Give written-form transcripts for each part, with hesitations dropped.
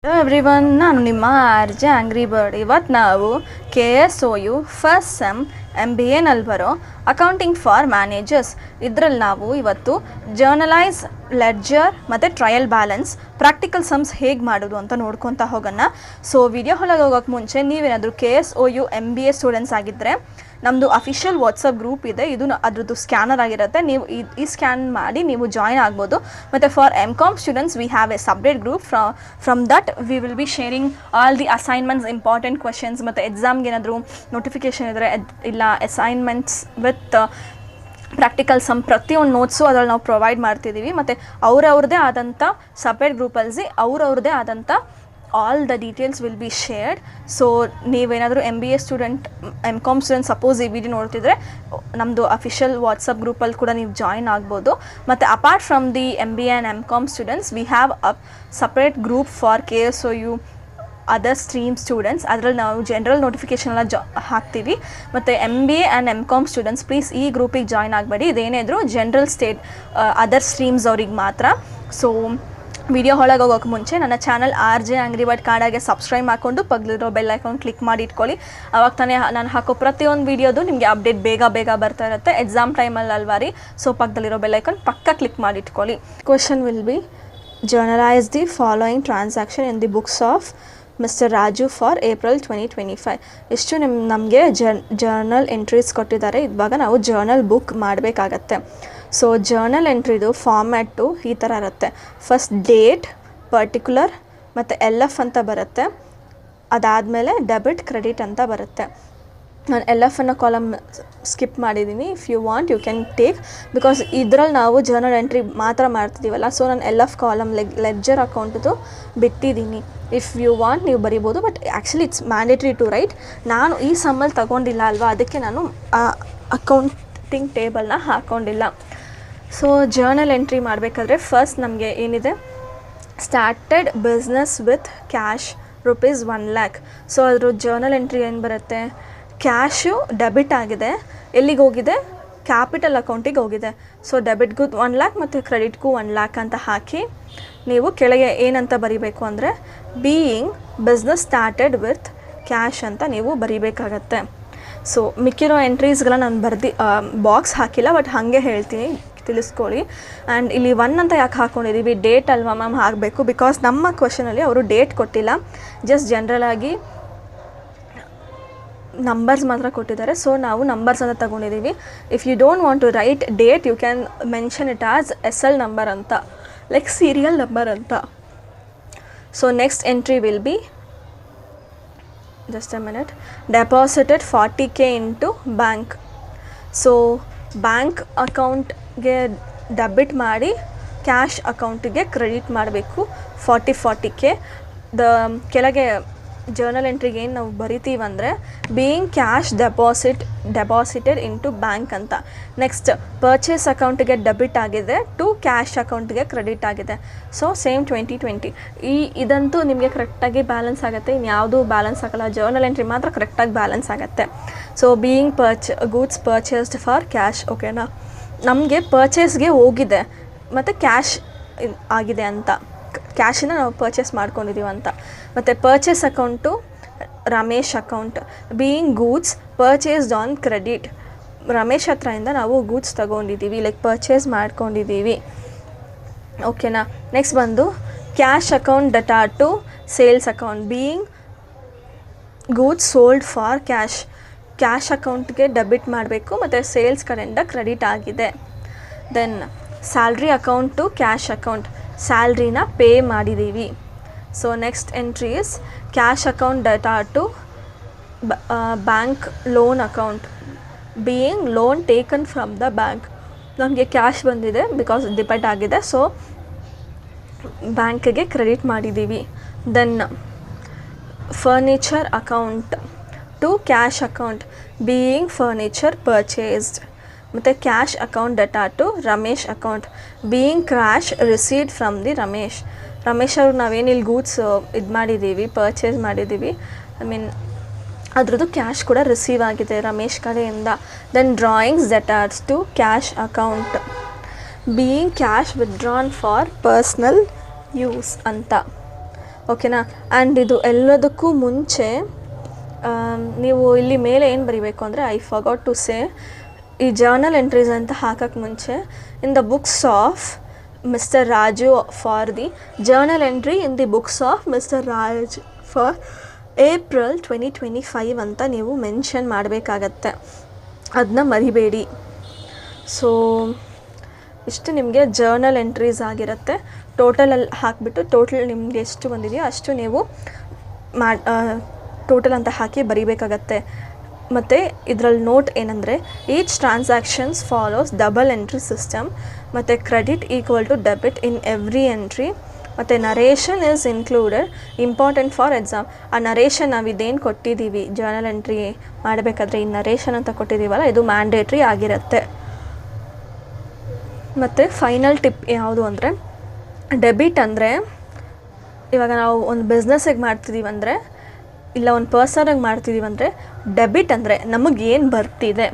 Hello everyone, ನಾನು ನಿಮ್ಮ RJ angry bird. ಇವತ್ತು ನಾವು KSOU ಫಸ್ಟ್ ಸೆಮ್ MBAನಲ್ಲಿ ಬರೋ ಅಕೌಂಟಿಂಗ್ ಫಾರ್ ಮ್ಯಾನೇಜರ್ಸ್ ಇದರಲ್ಲಿ ನಾವು ಇವತ್ತು ಜರ್ನಲೈಸ್, ಲೆಡ್ಜರ್ ಮತ್ತು ಟ್ರಯಲ್ ಬ್ಯಾಲೆನ್ಸ್ ಪ್ರಾಕ್ಟಿಕಲ್ ಸಮ್ಸ್ ಹೇಗೆ ಮಾಡೋದು ಅಂತ ನೋಡ್ಕೊತಾ ಹೋಗೋಣ. ಸೊ ವಿಡಿಯೋ ಒಳಗೆ ಹೋಗೋಕ್ಕೆ ಮುಂಚೆ ನೀವೇನಾದರೂ KSOU MBA ಸ್ಟೂಡೆಂಟ್ಸ್ ಆಗಿದ್ದರೆ ನಮ್ಮದು ಅಫಿಷಿಯಲ್ ವಾಟ್ಸಪ್ ಗ್ರೂಪ್ ಇದೆ. ಇದು ಅದ್ರದ್ದು ಸ್ಕ್ಯಾನರ್ ಆಗಿರುತ್ತೆ. ನೀವು ಈ ಸ್ಕ್ಯಾನ್ ಮಾಡಿ ನೀವು ಜಾಯ್ನ್ ಆಗ್ಬೋದು. ಮತ್ತು for MCOM students we have a separate group. From that we will be sharing all the assignments, important questions ಮತ್ತು ಎಕ್ಸಾಮ್ಗೆ ಏನಾದರೂ ನೋಟಿಫಿಕೇಷನ್ ಇದ್ದರೆ ಇಲ್ಲ ಅಸೈನ್ಮೆಂಟ್ಸ್ ವಿತ್ ಪ್ರಾಕ್ಟಿಕಲ್ ಸಮ್ ಪ್ರತಿಯೊಂದು ನೋಟ್ಸು ಅದರಲ್ಲಿ ನಾವು ಪ್ರೊವೈಡ್ ಮಾಡ್ತಿದ್ದೀವಿ. ಮತ್ತು ಅವ್ರವ್ರದ್ದೇ ಆದಂಥ ಸಪ್ರೇಟ್ ಗ್ರೂಪಲ್ಲಿ ಅವ್ರವ್ರದ್ದೇ ಆದಂಥ all the details will be shared. So ನೀವೇನಾದರೂ MBA student, MCOM student suppose ಈ ವಿಡಿಯೋ ನೋಡ್ತಿದ್ರೆ ನಮ್ಮದು ಅಫಿಷಿಯಲ್ ವಾಟ್ಸಪ್ ಗ್ರೂಪಲ್ಲಿ ಕೂಡ ನೀವು ಜಾಯ್ನ್ ಆಗ್ಬೋದು. ಮತ್ತು apart from the MBA and MCOM students we have a separate group for KSOU other stream students. ಅದರಲ್ಲಿ ನಾವು ಜನರಲ್ ನೋಟಿಫಿಕೇಷನ್ ಎಲ್ಲ ಹಾಕ್ತೀವಿ. ಮತ್ತು MBA and MCOM students please ಈ ಗ್ರೂಪಿಗೆ ಜಾಯ್ನ್ ಆಗಬೇಡಿ. ಇದೇನೇ ಇದ್ದರೂ ಜನರಲ್ ಸ್ಟೇಟ್ ಅದರ್ ಸ್ಟ್ರೀಮ್ಸ್ ಅವ್ರಿಗೆ ಮಾತ್ರ. ಸೊ ವಿಡಿಯೋ ಒಳಗೆ ಹೋಗೋಕ್ಕೆ ಮುಂಚೆ ನನ್ನ ಚಾನಲ್ RJ ಆಂಗ್ರಿ ಬರ್ಡ್ ಕನ್ನಡಗೆ ಸಬ್ಸ್ಕ್ರೈಬ್ ಮಾಡಿಕೊಂಡು ಪಕ್ಕದಲ್ಲಿರೋ ಬೆಲ್ ಐಕಾನ್ ಕ್ಲಿಕ್ ಮಾಡಿ ಇಟ್ಕೊಳ್ಳಿ. ಅವಾಗ ತಾನೇ ನಾನು ಹಾಕೋ ಪ್ರತಿಯೊಂದು ವೀಡಿಯೋದು ನಿಮಗೆ ಅಪ್ಡೇಟ್ ಬೇಗ ಬರ್ತಾ ಇರುತ್ತೆ. ಎಕ್ಸಾಮ್ ಟೈಮಲ್ಲಿ ಅಲ್ವಾ ರೀ, ಸೊ ಪಕ್ಕದಲ್ಲಿರೋ ಬೆಲ್ ಐಕಾನ್ ಪಕ್ಕ ಕ್ಲಿಕ್ ಮಾಡಿ ಇಟ್ಕೊಳ್ಳಿ. Question will be journalise the following transaction in the books of mister Raju for April 2025. ಇಷ್ಟು ನಮಗೆ ಜರ್ನಲ್ ಎಂಟ್ರೀಸ್ ಕೊಟ್ಟಿದ್ದಾರೆ. ಇವಾಗ ನಾವು ಜರ್ನಲ್ ಬುಕ್ ಮಾಡಬೇಕಾಗತ್ತೆ. ಸೊ ಜರ್ನಲ್ ಎಂಟ್ರಿದು ಫಾರ್ಮ್ಯಾಟು ಈ ಥರ ಇರುತ್ತೆ. ಫಸ್ಟ್ ಡೇಟ್, ಪರ್ಟಿಕ್ಯುಲರ್ ಮತ್ತು LF ಅಂತ ಬರುತ್ತೆ. ಅದಾದಮೇಲೆ ಡೆಬಿಟ್, ಕ್ರೆಡಿಟ್ ಅಂತ ಬರುತ್ತೆ. ನಾನು LF ಅನ್ನೋ ಕಾಲಮ್ ಸ್ಕಿಪ್ ಮಾಡಿದ್ದೀನಿ. If you want you can take, because ಇದರಲ್ಲಿ ನಾವು ಜರ್ನಲ್ ಎಂಟ್ರಿ ಮಾತ್ರ ಮಾಡ್ತಿದ್ದೀವಲ್ಲ. ಸೊ ನಾನು LF ಕಾಲಮ್ ಲೆಡ್ಜರ್ ಅಕೌಂಟ್ದು ಬಿಟ್ಟಿದ್ದೀನಿ. ಇಫ್ ಯು ವಾಂಟ್ ನೀವು ಬರಿಬೋದು, but actually it's mandatory to write. ನಾನು ಈ ಸಮ್ಮಲ್ಲಿ ತಗೊಂಡಿಲ್ಲ ಅಲ್ವಾ, ಅದಕ್ಕೆ ನಾನು ಅಕೌಂಟಿಂಗ್ ಟೇಬಲ್ನ ಹಾಕ್ಕೊಂಡಿಲ್ಲ. ಸೊ ಜರ್ನಲ್ ಎಂಟ್ರಿ ಮಾಡಬೇಕಾದ್ರೆ ಫಸ್ಟ್ ನಮಗೆ ಏನಿದೆ, started business with cash ₹1 lakh. So ಅದ್ರ ಜರ್ನಲ್ ಎಂಟ್ರಿ ಏನು ಬರುತ್ತೆ, ಕ್ಯಾಶು ಡೆಬಿಟ್ ಆಗಿದೆ, ಎಲ್ಲಿಗೆ ಹೋಗಿದೆ, ಕ್ಯಾಪಿಟಲ್ ಅಕೌಂಟಿಗೆ ಹೋಗಿದೆ. ಸೊ ಡೆಬಿಟ್ಗೂ 1 lakh ಮತ್ತು ಕ್ರೆಡಿಟ್ಗೂ 1 lakh ಅಂತ ಹಾಕಿ ನೀವು ಕೆಳಗೆ ಏನಂತ ಬರಿಬೇಕು ಅಂದರೆ being business started with cash ಅಂತ ನೀವು ಬರಿಬೇಕಾಗತ್ತೆ. ಸೊ ಮಿಕ್ಕಿರೋ ಎಂಟ್ರೀಸ್ಗೆಲ್ಲ ನಾನು ಬಾಕ್ಸ್ ಹಾಕಿಲ್ಲ, ಬಟ್ ಹಾಗೆ ಹೇಳ್ತೀನಿ, ತಿಳಿಸ್ಕೊಳ್ಳಿ. ಆ್ಯಂಡ್ ಇಲ್ಲಿ 1 ಅಂತ ಯಾಕೆ ಹಾಕ್ಕೊಂಡಿದ್ದೀವಿ, ಡೇಟ್ ಅಲ್ವಾ ಮ್ಯಾಮ್ ಹಾಕಬೇಕು, ಬಿಕಾಸ್ ನಮ್ಮ ಕ್ವಶನಲ್ಲಿ ಅವರು ಡೇಟ್ ಕೊಟ್ಟಿಲ್ಲ, ಜಸ್ಟ್ ಜನರಲಾಗಿ ನಂಬರ್ಸ್ ಮಾತ್ರ ಕೊಟ್ಟಿದ್ದಾರೆ. ಸೊ ನಾವು ನಂಬರ್ಸ್ ಅಂತ ತಗೊಂಡಿದ್ದೀವಿ. If you don't want to write date you can mention it as SL number ಅಂತ, ಲೈಕ್ ಸೀರಿಯಲ್ ನಂಬರ್ ಅಂತ. So next entry will be, just a minute, deposited 40K into bank. So bank ಅಕೌಂಟ್ಗೆ debit ಮಾಡಿ cash ಅಕೌಂಟಿಗೆ credit ಮಾಡಬೇಕು 40K. ಕೆಳಗೆ journal ಎಂಟ್ರಿಗೆ ಏನು ನಾವು ಬರಿತೀವಂದರೆ being cash deposited into bank ಅಂತ. ನೆಕ್ಸ್ಟ್ ಪರ್ಚೇಸ್ ಅಕೌಂಟಿಗೆ ಡೆಬಿಟ್ ಆಗಿದೆ ಟು ಕ್ಯಾಶ್ ಅಕೌಂಟಿಗೆ ಕ್ರೆಡಿಟ್ ಆಗಿದೆ. So same 2020. ಇದಂತೂ ನಿಮಗೆ ಕರೆಕ್ಟಾಗಿ ಬ್ಯಾಲೆನ್ಸ್ ಆಗುತ್ತೆ, ಇನ್ಯಾವುದೂ ಬ್ಯಾಲೆನ್ಸ್ ಆಗೋಲ್ಲ, ಜರ್ನಲ್ ಎಂಟ್ರಿ ಮಾತ್ರ ಕರೆಕ್ಟಾಗಿ ಬ್ಯಾಲೆನ್ಸ್ ಆಗುತ್ತೆ. So being goods purchased for cash. ಓಕೆನಾ, ನಮಗೆ ಪರ್ಚೇಸ್ಗೆ ಹೋಗಿದೆ ಮತ್ತು ಕ್ಯಾಶ್ ಆಗಿದೆ ಅಂತ, ಕ್ಯಾಶಿನ ನಾವು ಪರ್ಚೇಸ್ ಮಾಡ್ಕೊಂಡಿದ್ದೀವಿ ಅಂತ. ಮತ್ತು purchase account Ramesh account. Being goods purchased on credit, Ramesh ಹತ್ರದಿಂದ ನಾವು ಗೂಡ್ಸ್ ತೊಗೊಂಡಿದ್ದೀವಿ, ಲೈಕ್ ಪರ್ಚೇಸ್ ಮಾಡ್ಕೊಂಡಿದ್ದೀವಿ. ಓಕೆನಾ, ನೆಕ್ಸ್ಟ್ ಬಂದು cash account debtor to sales account. Being goods sold for cash ಅಕೌಂಟ್ಗೆ ಡೆಬಿಟ್ ಮಾಡಬೇಕು ಮತ್ತು ಸೇಲ್ಸ್ ಕಡೆಯಿಂದ ಕ್ರೆಡಿಟ್ ಆಗಿದೆ. Then salary account to cash account, ಸ್ಯಾಲ್ರಿನ ಪೇ ಮಾಡಿದ್ದೀವಿ. So next entry is cash account debtor to bank loan account. Being loan taken from the bank, ನಮಗೆ cash ಬಂದಿದೆ because depend ಆಗಿದೆ, ಸೊ ಬ್ಯಾಂಕಿಗೆ ಕ್ರೆಡಿಟ್ ಮಾಡಿದ್ದೀವಿ. Then furniture account to cash account. Being furniture purchased. ಮತ್ತು cash account debtor to Ramesh account. Being cash received from the Ramesh ಅವ್ರಿಗೆ ನಾವೇನಿಲ್ಲಿ goods ಇದು ಮಾಡಿದ್ದೀವಿ, ಪರ್ಚೇಸ್ ಮಾಡಿದ್ದೀವಿ, ಐ ಮೀನ್ ಅದ್ರದ್ದು ಕ್ಯಾಶ್ ಕೂಡ ರಿಸೀವ್ ಆಗಿದೆ ರಮೇಶ್ ಕಡೆಯಿಂದ. Then drawings debtors to cash account. Being cash withdrawn for personal use ಅಂತ. ಓಕೆನಾ. ಆ್ಯಂಡ್ ಇದು ಎಲ್ಲದಕ್ಕೂ ಮುಂಚೆ ನೀವು ಇಲ್ಲಿ ಮೇಲೆ ಏನು ಬರೀಬೇಕು ಅಂದರೆ ಐ ಫರ್ಗಾಟ್ ಟು ಸೇ, ಈ ಜರ್ನಲ್ ಎಂಟ್ರೀಸ್ ಅಂತ ಹಾಕೋಕ್ಕೆ ಮುಂಚೆ in the books of mister Raju for the journal entry in the books of mister Raj for April 2025 ಅಂತ ನೀವು ಮೆನ್ಷನ್ ಮಾಡಬೇಕಾಗತ್ತೆ, ಅದನ್ನ ಮರಿಬೇಡಿ. ಸೊ ಇಷ್ಟು ನಿಮಗೆ ಜರ್ನಲ್ ಎಂಟ್ರೀಸ್ ಆಗಿರುತ್ತೆ. ಟೋಟಲಲ್ಲಿ ಹಾಕಿಬಿಟ್ಟು ಟೋಟಲ್ ನಿಮಗೆ ಎಷ್ಟು ಬಂದಿದೆಯೋ ಅಷ್ಟು ನೀವು ಟೋಟಲ್ ಅಂತ ಹಾಕಿ ಬರೀಬೇಕಾಗತ್ತೆ. ಮತ್ತು ಇದರಲ್ಲಿ ನೋಟ್ ಏನಂದರೆ each transactions follows double entry system, ಮತ್ತು credit equal to debit in every entry, ಮತ್ತು narration is included, important for exam. ಆ ನರೇಷನ್ ನಾವು ಇದೇನು ಕೊಟ್ಟಿದ್ದೀವಿ ಜರ್ನಲ್ ಎಂಟ್ರಿ ಮಾಡಬೇಕಾದ್ರೆ ಈ ನರೇಷನ್ ಅಂತ ಕೊಟ್ಟಿದ್ದೀವಲ್ಲ, ಇದು ಮ್ಯಾಂಡೇಟ್ರಿ ಆಗಿರುತ್ತೆ. ಮತ್ತು ಫೈನಲ್ ಟಿಪ್ ಯಾವುದು ಅಂದರೆ, ಡೆಬಿಟ್ ಅಂದರೆ ಇವಾಗ ನಾವು ಒಂದು ಬಿಸ್ನೆಸ್ಸಿಗೆ ಮಾಡ್ತಿದ್ದೀವಿ ಅಂದರೆ, ಇಲ್ಲ ಒಂದು ಪರ್ಸನಾಗಿ ಮಾಡ್ತಿದ್ದೀವಿ ಅಂದರೆ, ಡೆಬಿಟ್ ಅಂದರೆ ನಮಗೇನು ಬರ್ತಿದೆ,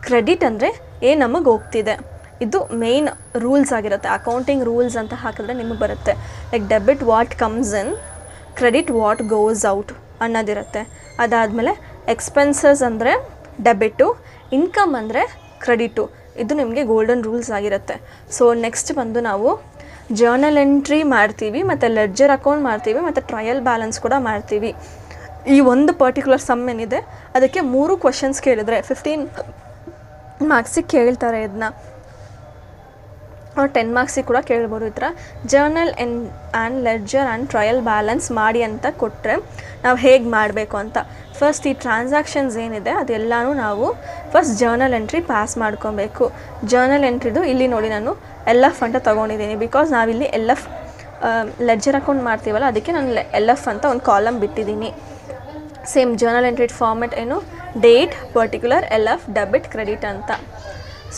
ಕ್ರೆಡಿಟ್ ಅಂದರೆ ಏನು ನಮಗೆ ಹೋಗ್ತಿದೆ. ಇದು ಮೇಯ್ನ್ ರೂಲ್ಸ್ ಆಗಿರುತ್ತೆ. ಅಕೌಂಟಿಂಗ್ ರೂಲ್ಸ್ ಅಂತ ಹಾಕಿದ್ರೆ ನಿಮಗೆ ಬರುತ್ತೆ. Like debit what comes in, credit what goes out ಅನ್ನೋದಿರುತ್ತೆ. ಅದಾದಮೇಲೆ ಎಕ್ಸ್ಪೆನ್ಸಸ್ ಅಂದರೆ ಡೆಬಿಟ್ಟು, ಇನ್ಕಮ್ ಅಂದರೆ ಕ್ರೆಡಿಟು. ಇದು ನಿಮಗೆ ಗೋಲ್ಡನ್ ರೂಲ್ಸ್ ಆಗಿರುತ್ತೆ. ಸೊ ನೆಕ್ಸ್ಟ್ ಬಂದು ನಾವು ಜರ್ನಲ್ ಎಂಟ್ರಿ ಮಾಡ್ತೀವಿ, ಮತ್ತು ಲೆಡ್ಜರ್ ಅಕೌಂಟ್ ಮಾಡ್ತೀವಿ, ಮತ್ತು ಟ್ರಯಲ್ ಬ್ಯಾಲೆನ್ಸ್ ಕೂಡ ಮಾಡ್ತೀವಿ. ಈ ಒಂದು ಪರ್ಟಿಕ್ಯುಲರ್ ಸಮ್ ಏನಿದೆ ಅದಕ್ಕೆ 3 ಕ್ವಶನ್ಸ್ ಕೇಳಿದರೆ 15 ಮಾರ್ಕ್ಸಿಗೆ ಕೇಳ್ತಾರೆ. ಇದನ್ನ 10 ಮಾರ್ಕ್ಸಿಗೆ ಕೂಡ ಕೇಳ್ಬೋದು. ಈ ಥರ journal and ledger and trial balance ಮಾಡಿ ಅಂತ ಕೊಟ್ಟರೆ ನಾವು ಹೇಗೆ ಮಾಡಬೇಕು ಅಂತ, ಫಸ್ಟ್ ಈ ಟ್ರಾನ್ಸಾಕ್ಷನ್ಸ್ ಏನಿದೆ ಅದೆಲ್ಲನೂ ನಾವು ಫಸ್ಟ್ ಜರ್ನಲ್ ಎಂಟ್ರಿ ಪಾಸ್ ಮಾಡ್ಕೊಬೇಕು. ಜರ್ನಲ್ ಎಂಟ್ರಿದು ಇಲ್ಲಿ ನೋಡಿ ನಾನು LF ಅಂತ ತೊಗೊಂಡಿದ್ದೀನಿ, ಬಿಕಾಸ್ ನಾವಿಲ್ಲಿ LF ಲೆಡ್ಜರ್ ಅಕೌಂಟ್ ಮಾಡ್ತೀವಲ್ಲ, ಅದಕ್ಕೆ ನಾನು LF ಅಂತ ಒಂದು ಕಾಲಮ್ ಬಿಟ್ಟಿದ್ದೀನಿ. ಸೇಮ್ ಜರ್ನಲ್ ಎಂಟ್ರಿ ಫಾರ್ಮೆಟ್ ಏನು, date, particular, LF, debit, credit ಅಂತ.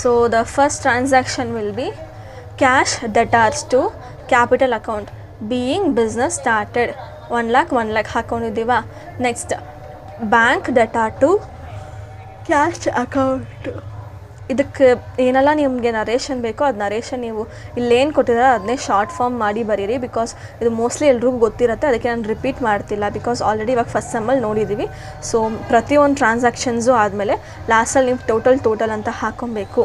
So the first transaction will be cash debtors to capital account being business started 1 lakh ಹಾಕೊಂಡಿದ್ದೀವ. Next bank debtor to cash account. ಇದಕ್ಕೆ ಏನೆಲ್ಲ ನಿಮಗೆ narration ಬೇಕೋ ಅದು narration ನೀವು ಇಲ್ಲೇನು ಕೊಟ್ಟಿದ್ದಾರೆ ಅದನ್ನೇ ಶಾರ್ಟ್ ಫಾರ್ಮ್ ಮಾಡಿ ಬರೀರಿ, ಬಿಕಾಸ್ ಇದು ಮೋಸ್ಟ್ಲಿ ಎಲ್ರಿಗೂ ಗೊತ್ತಿರುತ್ತೆ. ಅದಕ್ಕೆ ನಾನು ರಿಪೀಟ್ ಮಾಡ್ತಿಲ್ಲ, ಬಿಕಾಸ್ ಆಲ್ರೆಡಿ ಇವಾಗ ಫಸ್ಟ್ ಸೆಮ್ಮಲ್ಲಿ ನೋಡಿದ್ದೀವಿ. ಸೊ ಪ್ರತಿಯೊಂದು ಟ್ರಾನ್ಸಾಕ್ಷನ್ಸು ಆದಮೇಲೆ ಲಾಸ್ಟಲ್ಲಿ ನೀವು ಟೋಟಲ್ ಅಂತ ಹಾಕೊಬೇಕು.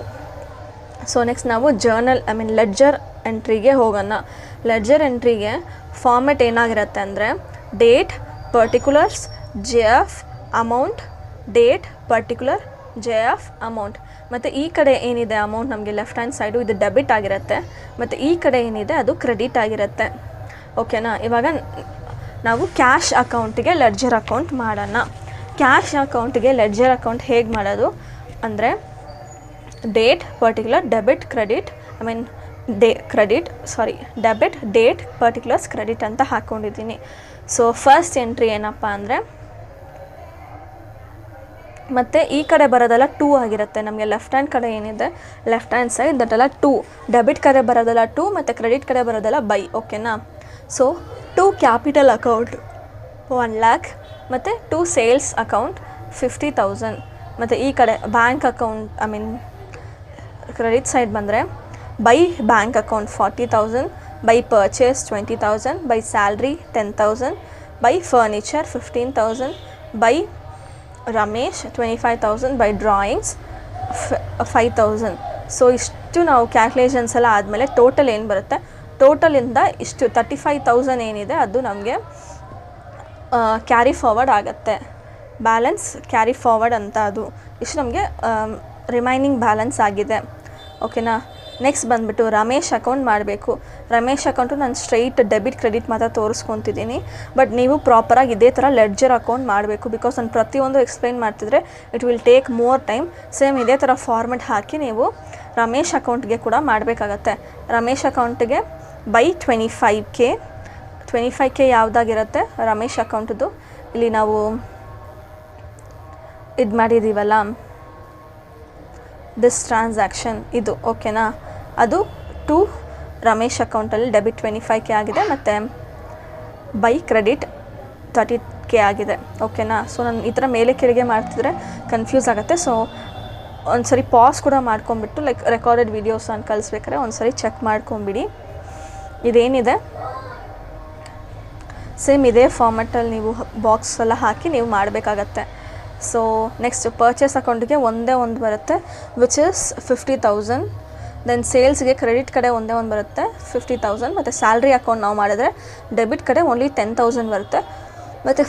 ಸೊ ನೆಕ್ಸ್ಟ್ ನಾವು ಲೆಡ್ಜರ್ ಎಂಟ್ರಿಗೆ ಹೋಗೋಣ. ಲೆಡ್ಜರ್ ಎಂಟ್ರಿಗೆ ಫಾರ್ಮೆಟ್ ಏನಾಗಿರುತ್ತೆ ಅಂದರೆ date, particulars, JF, amount, date, particular, JF, amount. ಮತ್ತು ಈ ಕಡೆ ಏನಿದೆ ಅಮೌಂಟ್ ನಮಗೆ ಲೆಫ್ಟ್ ಹ್ಯಾಂಡ್ ಸೈಡು ಇದು ಡೆಬಿಟ್ ಆಗಿರುತ್ತೆ, ಮತ್ತು ಈ ಕಡೆ ಏನಿದೆ ಅದು ಕ್ರೆಡಿಟ್ ಆಗಿರುತ್ತೆ. ಓಕೆನಾ. ಇವಾಗ ನಾವು ಕ್ಯಾಶ್ ಅಕೌಂಟಿಗೆ ಲೆಡ್ಜರ್ ಅಕೌಂಟ್ ಮಾಡೋಣ. ಕ್ಯಾಶ್ ಅಕೌಂಟಿಗೆ ಲೆಡ್ಜರ್ ಅಕೌಂಟ್ ಹೇಗೆ ಮಾಡೋದು ಅಂದರೆ date, particular, debit, credit, debit, date, particulars, credit ಅಂತ ಹಾಕ್ಕೊಂಡಿದ್ದೀನಿ. ಸೊ ಫಸ್ಟ್ ಎಂಟ್ರಿ ಏನಪ್ಪ ಅಂದರೆ, ಮತ್ತು ಈ ಕಡೆ ಬರೋದೆಲ್ಲ 2 ಆಗಿರುತ್ತೆ. ನಮಗೆ ಲೆಫ್ಟ್ ಹ್ಯಾಂಡ್ ಕಡೆ ಏನಿದೆ ಲೆಫ್ಟ್ ಹ್ಯಾಂಡ್ ಸೈಡ್ ದಟ್ಟೆಲ್ಲ 2, ಡೆಬಿಟ್ ಕಡೆ ಬರೋದೆಲ್ಲ 2, ಮತ್ತು ಕ್ರೆಡಿಟ್ ಕಡೆ ಬರೋದೆಲ್ಲ ಬೈ. ಓಕೆನಾ. ಸೊ 2 ಕ್ಯಾಪಿಟಲ್ ಅಕೌಂಟ್ 1 lakh, ಮತ್ತು 2 ಸೇಲ್ಸ್ ಅಕೌಂಟ್ 50,000. ಮತ್ತು ಈ ಕಡೆ ಬ್ಯಾಂಕ್ ಅಕೌಂಟ್ ಕ್ರೆಡಿಟ್ ಸೈಡ್ ಬಂದರೆ by bank account 40,000, by purchase 20,000, by salary 10,000, by furniture 15,000, by Ramesh 25,000, by drawings 5,000. So ಇಷ್ಟು ನಾವು ಕ್ಯಾಲ್ಕುಲೇಷನ್ಸ್ ಎಲ್ಲ ಆದಮೇಲೆ ಟೋಟಲ್ ಏನು ಬರುತ್ತೆ, ಟೋಟಲಿಂದ ಇಷ್ಟು 35,000 ಏನಿದೆ ಅದು ನಮಗೆ ಕ್ಯಾರಿ ಫಾರ್ವರ್ಡ್ ಆಗುತ್ತೆ. ಬ್ಯಾಲೆನ್ಸ್ ಕ್ಯಾರಿ ಫಾರ್ವರ್ಡ್ ಅಂತ ಅದು ಇಷ್ಟು ನಮಗೆ ರಿಮೈನಿಂಗ್ ಬ್ಯಾಲೆನ್ಸ್ ಆಗಿದೆ. ಓಕೆನಾ. ನೆಕ್ಸ್ಟ್ ಬಂದುಬಿಟ್ಟು ರಮೇಶ್ ಅಕೌಂಟ್ ಮಾಡಬೇಕು. ರಮೇಶ್ ಅಕೌಂಟು ನಾನು ಸ್ಟ್ರೈಟ್ ಡೆಬಿಟ್ ಕ್ರೆಡಿಟ್ ಮಾತ್ರ ತೋರಿಸ್ಕೊತಿದ್ದೀನಿ, ಬಟ್ ನೀವು ಪ್ರಾಪರಾಗಿ ಇದೇ ಥರ ಲೆಡ್ಜರ್ ಅಕೌಂಟ್ ಮಾಡಬೇಕು. ಬಿಕಾಸ್ ನಾನು ಪ್ರತಿಯೊಂದು ಎಕ್ಸ್ಪ್ಲೈನ್ ಮಾಡ್ತಿದ್ರೆ it will take more time. Same ಇದೇ ಥರ ಫಾರ್ಮೆಟ್ ಹಾಕಿ ನೀವು ರಮೇಶ್ ಅಕೌಂಟ್ಗೆ ಕೂಡ ಮಾಡಬೇಕಾಗತ್ತೆ. ರಮೇಶ್ ಅಕೌಂಟಿಗೆ ಬೈ 25K ಯಾವುದಾಗಿರುತ್ತೆ ರಮೇಶ್ ಅಕೌಂಟದು, ಇಲ್ಲಿ ನಾವು ಇದು ಮಾಡಿದ್ದೀವಲ್ಲ ದಿಸ್ ಟ್ರಾನ್ಸಾಕ್ಷನ್ ಇದು. ಓಕೆನಾ. ಅದು ಟು ರಮೇಶ್ ಅಕೌಂಟಲ್ಲಿ ಡೆಬಿಟ್ 25K ಆಗಿದೆ, ಮತ್ತು ಬೈ ಕ್ರೆಡಿಟ್ 30K ಆಗಿದೆ. ಓಕೆನಾ. ಸೊ ನಾನು ಈ ಥರ ಮೇಲೆ ಕೆಳಗೆ ಮಾಡ್ತಿದ್ರೆ ಕನ್ಫ್ಯೂಸ್ ಆಗುತ್ತೆ. ಸೊ ಒಂದು ಸರಿ ಪಾಸ್ ಕೂಡ ಮಾಡ್ಕೊಂಬಿಟ್ಟು ಲೈಕ್ ರೆಕಾರ್ಡೆಡ್ ವೀಡಿಯೋಸ್ ನಾನು ಕಳಿಸ್ಬೇಕಾದ್ರೆ ಒಂದು ಸರಿ ಚೆಕ್ ಮಾಡ್ಕೊಂಬಿಡಿ. ಇದೇನಿದೆ ಸೇಮ್ ಇದೇ ಫಾರ್ಮೆಟಲ್ಲಿ ನೀವು ಬಾಕ್ಸ್ ಎಲ್ಲ ಹಾಕಿ ನೀವು ಮಾಡಬೇಕಾಗತ್ತೆ. ಸೊ ನೆಕ್ಸ್ಟ್ ಪರ್ಚೇಸ್ ಅಕೌಂಟಿಗೆ ಒಂದೇ ಒಂದು ಬರುತ್ತೆ ವಿಚ್ ಇಸ್ 50,000. ದೆನ್ ಸೇಲ್ಸ್ಗೆ ಕ್ರೆಡಿಟ್ ಕಡೆ ಒಂದೇ ಒಂದು ಬರುತ್ತೆ 50,000. ಮತ್ತು ಸ್ಯಾಲ್ರಿ ಅಕೌಂಟ್ ನಾವು ಮಾಡಿದ್ರೆ ಡೆಬಿಟ್ ಕಡೆ ಓನ್ಲಿ 10,000 ಬರುತ್ತೆ. ಮತ್ತು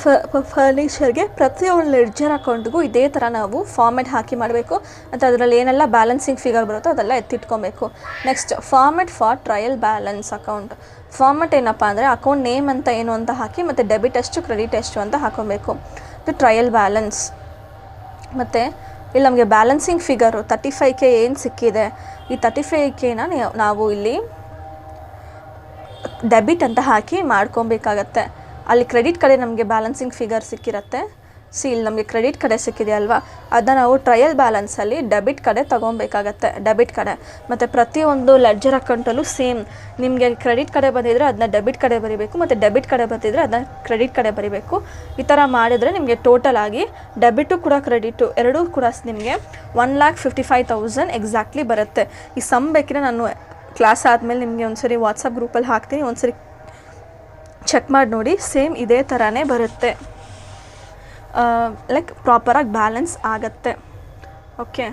ಫರ್ನಿಚರ್ಗೆ ಪ್ರತಿಯೊಂದು ಲೆಡ್ಜರ್ ಅಕೌಂಟ್ಗೂ ಇದೇ ಥರ ನಾವು ಫಾರ್ಮೆಟ್ ಹಾಕಿ ಮಾಡಬೇಕು. ಮತ್ತು ಅದರಲ್ಲಿ ಏನೆಲ್ಲ ಬ್ಯಾಲೆನ್ಸಿಂಗ್ ಫಿಗರ್ ಬರುತ್ತೋ ಅದೆಲ್ಲ ಎತ್ತಿಟ್ಕೊಬೇಕು. Next format for trial balance account. Format ಏನಪ್ಪ ಅಂದರೆ ಅಕೌಂಟ್ ನೇಮ್ ಅಂತ ಏನು ಅಂತ ಹಾಕಿ ಮತ್ತು ಡೆಬಿಟ್ ಎಷ್ಟು ಕ್ರೆಡಿಟ್ ಎಷ್ಟು ಅಂತ ಹಾಕೊಬೇಕು. ಇದು ಟ್ರಯಲ್ ಬ್ಯಾಲೆನ್ಸ್. ಮತ್ತು ಇಲ್ಲಿ ನಮಗೆ ಬ್ಯಾಲೆನ್ಸಿಂಗ್ ಫಿಗರು 35K ಏನು ಸಿಕ್ಕಿದೆ, ಈ 35Kನ ನಾವು ಇಲ್ಲಿ ಡೆಬಿಟ್ ಅಂತ ಹಾಕಿ ಮಾಡ್ಕೊಬೇಕಾಗತ್ತೆ. ಅಲ್ಲಿ ಕ್ರೆಡಿಟ್ ಕಡೆ ನಮಗೆ ಬ್ಯಾಲೆನ್ಸಿಂಗ್ ಫಿಗರ್ ಸಿಕ್ಕಿರುತ್ತೆ. ಇಲ್ಲಿ ನಮಗೆ ಕ್ರೆಡಿಟ್ ಕಡೆ ಸಿಕ್ಕಿದೆ ಅಲ್ವಾ, ಅದನ್ನ ನಾವು ಟ್ರಯಲ್ ಬ್ಯಾಲೆನ್ಸಲ್ಲಿ ಡೆಬಿಟ್ ಕಡೆ ತೊಗೊಬೇಕಾಗತ್ತೆ, ಡೆಬಿಟ್ ಕಡೆ. ಮತ್ತು ಪ್ರತಿಯೊಂದು ಲೆಡ್ಜರ್ ಅಕೌಂಟಲ್ಲೂ ಸೇಮ್ ನಿಮಗೆ ಕ್ರೆಡಿಟ್ ಕಡೆ ಬಂದಿದ್ದರೆ ಅದನ್ನ ಡೆಬಿಟ್ ಕಡೆ ಬರೀಬೇಕು, ಮತ್ತು ಡೆಬಿಟ್ ಕಡೆ ಬಂದಿದ್ದರೆ ಅದನ್ನ ಕ್ರೆಡಿಟ್ ಕಡೆ ಬರೀಬೇಕು. ಈ ಥರ ಮಾಡಿದರೆ ನಿಮಗೆ ಟೋಟಲ್ ಆಗಿ ಡೆಬಿಟು ಕೂಡ ಕ್ರೆಡಿಟು ಎರಡೂ ಕೂಡ ನಿಮಗೆ 1,55,000 ಎಕ್ಸಾಕ್ಟ್ಲಿ ಬರುತ್ತೆ. ಈ ಸಮ್ ಬೇಕಿದ್ರೆ ನಾನು ಕ್ಲಾಸ್ ಆದಮೇಲೆ ನಿಮಗೆ ಒಂದ್ಸರಿ ವಾಟ್ಸಪ್ ಗ್ರೂಪಲ್ಲಿ ಹಾಕ್ತೀನಿ, ಒಂದ್ಸರಿ ಚೆಕ್ ಮಾಡಿ ನೋಡಿ. ಸೇಮ್ ಇದೇ ಥರನೇ ಬರುತ್ತೆ, ಲೈಕ್ ಪ್ರಾಪರಾಗಿ ಬ್ಯಾಲೆನ್ಸ್ ಆಗುತ್ತೆ. Okay,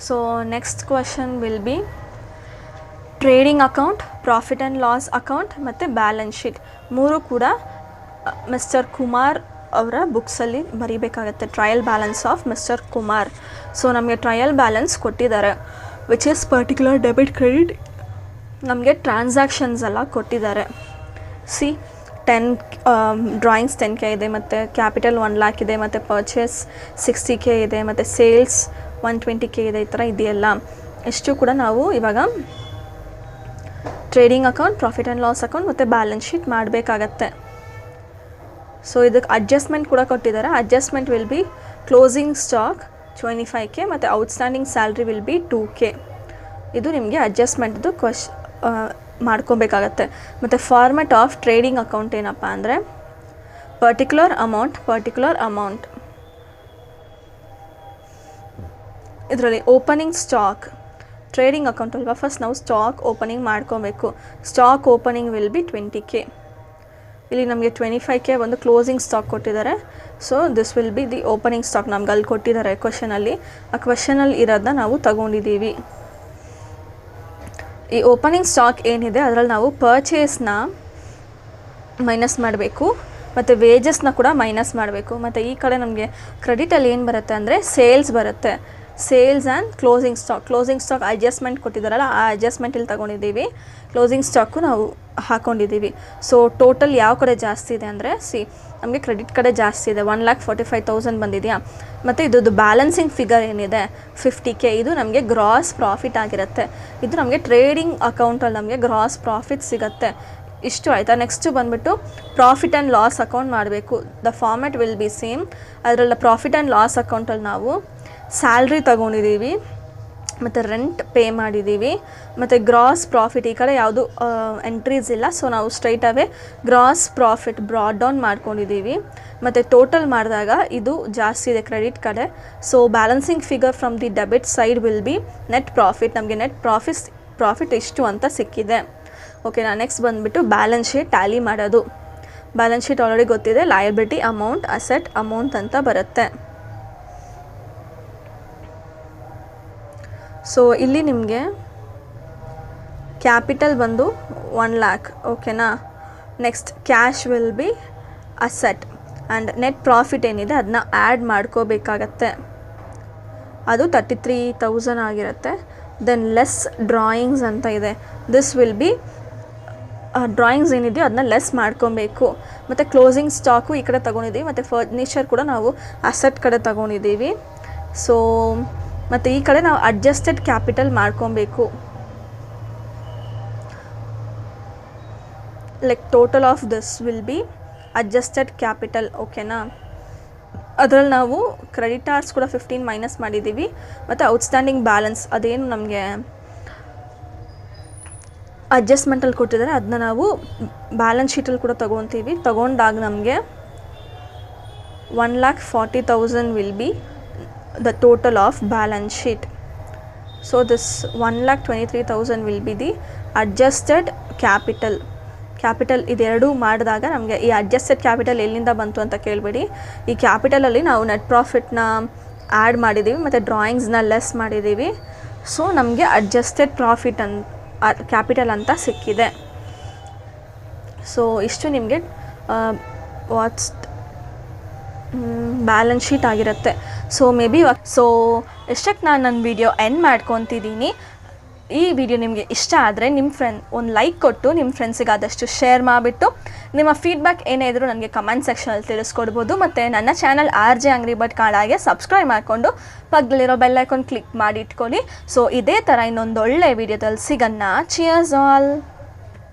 so next question will be trading account, profit and loss account ಮತ್ತು ಬ್ಯಾಲೆನ್ಸ್ ಶೀಟ್. ಮೂರು ಕೂಡ ಮಿಸ್ಟರ್ ಕುಮಾರ್ ಅವರ ಬುಕ್ಸಲ್ಲಿ ಬರೀಬೇಕಾಗತ್ತೆ. Trial balance of mister Kumar. So ನಮಗೆ ಟ್ರಯಲ್ ಬ್ಯಾಲೆನ್ಸ್ ಕೊಟ್ಟಿದ್ದಾರೆ which is particular debit credit. ನಮಗೆ ಟ್ರಾನ್ಸಾಕ್ಷನ್ಸ್ ಎಲ್ಲ ಕೊಟ್ಟಿದ್ದಾರೆ. ಸಿ 10 ಡ್ರಾಯಿಂಗ್ಸ್ 10K ಇದೆ, ಮತ್ತು ಕ್ಯಾಪಿಟಲ್ 1 lakh ಇದೆ, ಮತ್ತು ಪರ್ಚೇಸ್ 60K ಇದೆ, ಮತ್ತು ಸೇಲ್ಸ್ 120K ಇದೆ. ಈ ಥರ ಇದೆಯಲ್ಲ, ಎಷ್ಟು ಕೂಡ ನಾವು ಇವಾಗ trading account, profit and loss account ಮತ್ತು ಬ್ಯಾಲೆನ್ಸ್ ಶೀಟ್ ಮಾಡಬೇಕಾಗತ್ತೆ. ಸೊ ಇದಕ್ಕೆ ಅಡ್ಜಸ್ಟ್ಮೆಂಟ್ ಕೂಡ ಕೊಟ್ಟಿದ್ದಾರೆ. Adjustment will be closing stock 25K ಮತ್ತು outstanding salary will be 2K. ಇದು ನಿಮಗೆ ಅಡ್ಜಸ್ಟ್ಮೆಂಟ್ದು ಮಾಡ್ಕೊಬೇಕಾಗತ್ತೆ. ಮತ್ತು ಫಾರ್ಮೆಟ್ ಆಫ್ ಟ್ರೇಡಿಂಗ್ ಅಕೌಂಟ್ ಏನಪ್ಪ ಅಂದರೆ ಪರ್ಟಿಕ್ಯುಲರ್ ಅಮೌಂಟ್. ಇದರಲ್ಲಿ ಓಪನಿಂಗ್ ಸ್ಟಾಕ್ ಟ್ರೇಡಿಂಗ್ ಅಕೌಂಟ್ ಅಲ್ವಾ, ಫಸ್ಟ್ ನಾವು ಸ್ಟಾಕ್ ಓಪನಿಂಗ್ ಮಾಡ್ಕೊಬೇಕು. Stock opening will be 20K. ಇಲ್ಲಿ ನಮಗೆ 25K ಒಂದು ಕ್ಲೋಸಿಂಗ್ ಸ್ಟಾಕ್ ಕೊಟ್ಟಿದ್ದಾರೆ. So this will be the opening stock. ನಮ್ಗೆ ಅಲ್ಲಿ ಕೊಟ್ಟಿದ್ದಾರೆ ಕ್ವಶನಲ್ಲಿ, ಆ ಕ್ವಶನಲ್ಲಿ ಇರೋದನ್ನ ನಾವು ತಗೊಂಡಿದ್ದೀವಿ. ಈ ಓಪನಿಂಗ್ ಸ್ಟಾಕ್ ಏನಿದೆ ಅದರಲ್ಲಿ ನಾವು ಪರ್ಚೇಸ್ನ ಮೈನಸ್ ಮಾಡಬೇಕು, ಮತ್ತು ವೇಜಸ್ನ ಕೂಡ ಮೈನಸ್ ಮಾಡಬೇಕು. ಮತ್ತು ಈ ಕಡೆ ನಮಗೆ ಕ್ರೆಡಿಟಲ್ಲಿ ಏನು ಬರುತ್ತೆ ಅಂದರೆ ಸೇಲ್ಸ್ ಬರುತ್ತೆ. Sales and closing stock adjustment ಕೊಟ್ಟಿದ್ದಾರಲ್ಲ, ಆ ಅಡ್ಜಸ್ಟ್ಮೆಂಟ್ ಇಲ್ಲಿ ತೊಗೊಂಡಿದ್ದೀವಿ. ಕ್ಲೋಸಿಂಗ್ ಸ್ಟಾಕು ನಾವು ಹಾಕ್ಕೊಂಡಿದ್ದೀವಿ. ಸೊ ಟೋಟಲ್ ಯಾವ ಕಡೆ ಜಾಸ್ತಿ ಇದೆ ಅಂದರೆ ನಮಗೆ ಕ್ರೆಡಿಟ್ ಕಡೆ ಜಾಸ್ತಿ ಇದೆ, 1,45,000 ಬಂದಿದೆಯಾ. ಮತ್ತು ಇದ್ದು ಬ್ಯಾಲೆನ್ಸಿಂಗ್ ಫಿಗರ್ ಏನಿದೆ 50K, ಇದು ನಮಗೆ ಗ್ರಾಸ್ ಪ್ರಾಫಿಟ್ ಆಗಿರುತ್ತೆ. ಇದು ನಮಗೆ ಟ್ರೇಡಿಂಗ್ ಅಕೌಂಟಲ್ಲಿ ನಮಗೆ ಗ್ರಾಸ್ ಪ್ರಾಫಿಟ್ ಸಿಗುತ್ತೆ. ಇಷ್ಟು ಆಯಿತಾ. ನೆಕ್ಸ್ಟು ಬಂದುಬಿಟ್ಟು ಪ್ರಾಫಿಟ್ ಆ್ಯಂಡ್ ಲಾಸ್ ಅಕೌಂಟ್ ಮಾಡಬೇಕು. The format will be same. ಅದರಲ್ಲಿ ಪ್ರಾಫಿಟ್ ಆ್ಯಂಡ್ ಲಾಸ್ ಅಕೌಂಟಲ್ಲಿ ನಾವು ಸ್ಯಾಲ್ರಿ ತೊಗೊಂಡಿದ್ದೀವಿ, ಮತ್ತು ರೆಂಟ್ ಪೇ ಮಾಡಿದ್ದೀವಿ, ಮತ್ತು ಗ್ರಾಸ್ ಪ್ರಾಫಿಟ್ ಈ ಕಡೆ ಯಾವುದು ಎಂಟ್ರೀಸ್ ಇಲ್ಲ. ಸೊ ನಾವು straight away gross profit brought down ಮಾಡ್ಕೊಂಡಿದ್ದೀವಿ. ಮತ್ತು ಟೋಟಲ್ ಮಾಡಿದಾಗ ಇದು ಜಾಸ್ತಿ ಇದೆ ಕ್ರೆಡಿಟ್ ಕಡೆ. So balancing figure from the debit side will be net profit. ನಮಗೆ ನೆಟ್ ಪ್ರಾಫಿಟ್ ಇಷ್ಟು ಅಂತ ಸಿಕ್ಕಿದೆ. ಓಕೆನಾ. ನೆಕ್ಸ್ಟ್ ಬಂದುಬಿಟ್ಟು ಬ್ಯಾಲೆನ್ಸ್ ಶೀಟ್ ಟ್ಯಾಲಿ ಮಾಡೋದು. ಬ್ಯಾಲೆನ್ಸ್ ಶೀಟ್ ಆಲ್ರೆಡಿ ಗೊತ್ತಿದೆ, ಲಯಬಿಲಿಟಿ ಅಮೌಂಟ್, ಅಸೆಟ್ ಅಮೌಂಟ್ ಅಂತ ಬರುತ್ತೆ. ಸೊ ಇಲ್ಲಿ ನಿಮಗೆ ಕ್ಯಾಪಿಟಲ್ ಬಂದು 1 lakh. ಓಕೆನಾ. Next cash will be asset, and net profit ಏನಿದೆ ಅದನ್ನ ಆ್ಯಡ್ ಮಾಡ್ಕೋಬೇಕಾಗತ್ತೆ. ಅದು 33,000 ಆಗಿರುತ್ತೆ. ದೆನ್ ಲೆಸ್ ಡ್ರಾಯಿಂಗ್ಸ್ ಅಂತ ಇದೆ. ದಿಸ್ ವಿಲ್ ಬಿ ಡ್ರಾಯಿಂಗ್ಸ್ ಏನಿದೆಯೋ ಅದನ್ನ ಲೆಸ್ ಮಾಡ್ಕೊಬೇಕು. ಮತ್ತು ಕ್ಲೋಸಿಂಗ್ ಸ್ಟಾಕು ಈ ಕಡೆ ತೊಗೊಂಡಿದ್ದೀವಿ, ಮತ್ತು ಫರ್ನಿಚರ್ ಕೂಡ ನಾವು ಅಸೆಟ್ ಕಡೆ ತೊಗೊಂಡಿದ್ದೀವಿ. ಸೊ ಮತ್ತು ಈ ಕಡೆ ನಾವು ಅಡ್ಜಸ್ಟೆಡ್ ಕ್ಯಾಪಿಟಲ್ ಮಾಡ್ಕೊಬೇಕು. Like total of this will be adjusted capital. ಓಕೆನಾ. ಅದರಲ್ಲಿ ನಾವು ಕ್ರೆಡಿಟಾರ್ಸ್ ಕೂಡ 15 ಮೈನಸ್ ಮಾಡಿದ್ದೀವಿ, ಮತ್ತು ಔಟ್ಸ್ಟ್ಯಾಂಡಿಂಗ್ ಬ್ಯಾಲೆನ್ಸ್ ಅದೇನು ನಮಗೆ ಅಡ್ಜಸ್ಟ್ಮೆಂಟಲ್ಲಿ ಕೊಟ್ಟಿದ್ದಾರೆ ಅದನ್ನ ನಾವು ಬ್ಯಾಲೆನ್ಸ್ ಶೀಟಲ್ಲಿ ಕೂಡ ತೊಗೊತೀವಿ. ತೊಗೊಂಡಾಗ ನಮಗೆ 1,40,000 will be the total of balance sheet. So this 1,23,000 will be the adjusted capital. Capital ಇದೆರಡೂ ಮಾಡಿದಾಗ ನಮಗೆ ಈ ಅಡ್ಜಸ್ಟೆಡ್ ಕ್ಯಾಪಿಟಲ್ ಎಲ್ಲಿಂದ ಬಂತು ಅಂತ ಕೇಳಬೇಡಿ. ಈ ಕ್ಯಾಪಿಟಲಲ್ಲಿ ನಾವು ನೆಟ್ ಪ್ರಾಫಿಟ್ನ ಆ್ಯಡ್ ಮಾಡಿದ್ದೀವಿ ಮತ್ತು ಡ್ರಾಯಿಂಗ್ಸ್ನ ಲೆಸ್ ಮಾಡಿದ್ದೀವಿ. ಸೊ ನಮಗೆ ಅಡ್ಜಸ್ಟೆಡ್ ಪ್ರಾಫಿಟ್ ಕ್ಯಾಪಿಟಲ್ ಅಂತ ಸಿಕ್ಕಿದೆ. ಸೊ ಇಷ್ಟು ನಿಮಗೆ ವಾಟ್ಸ್ ಬ್ಯಾಲೆನ್ಸ್ ಶೀಟ್ ಆಗಿರುತ್ತೆ. ಸೊ ಮೇ ಬಿ ಇಷ್ಟಕ್ಕೆ ನಾನು ನನ್ನ ವಿಡಿಯೋ ಎಂಡ್ ಮಾಡ್ಕೊತಿದ್ದೀನಿ. ಈ ವಿಡಿಯೋ ನಿಮಗೆ ಇಷ್ಟ ಆದರೆ ನಿಮ್ಮ ಒಂದು ಲೈಕ್ ಕೊಟ್ಟು ನಿಮ್ಮ ಫ್ರೆಂಡ್ಸಿಗೆ ಆದಷ್ಟು ಶೇರ್ ಮಾಡಿಬಿಟ್ಟು ನಿಮ್ಮ ಫೀಡ್ಬ್ಯಾಕ್ ಏನೇ ಇದ್ರೂ ನನಗೆ ಕಮೆಂಟ್ ಸೆಕ್ಷನಲ್ಲಿ ತಿಳಿಸ್ಕೊಡ್ಬೋದು. ಮತ್ತು ನನ್ನ ಚಾನಲ್ RJ ಅಂಗ್ರಿ ಭಟ್ ಕಾಳಾಗೆ ಸಬ್ಸ್ಕ್ರೈಬ್ ಮಾಡಿಕೊಂಡು ಪಕ್ಕದಲ್ಲಿರೋ ಬೆಲ್ ಐಕಾನ್ ಕ್ಲಿಕ್ ಮಾಡಿ ಇಟ್ಕೊಳ್ಳಿ. ಸೊ ಇದೇ ಥರ ಇನ್ನೊಂದು ಒಳ್ಳೆಯ ವಿಡಿಯೋದಲ್ಲಿ ಸಿಗೋಣ. Cheers all.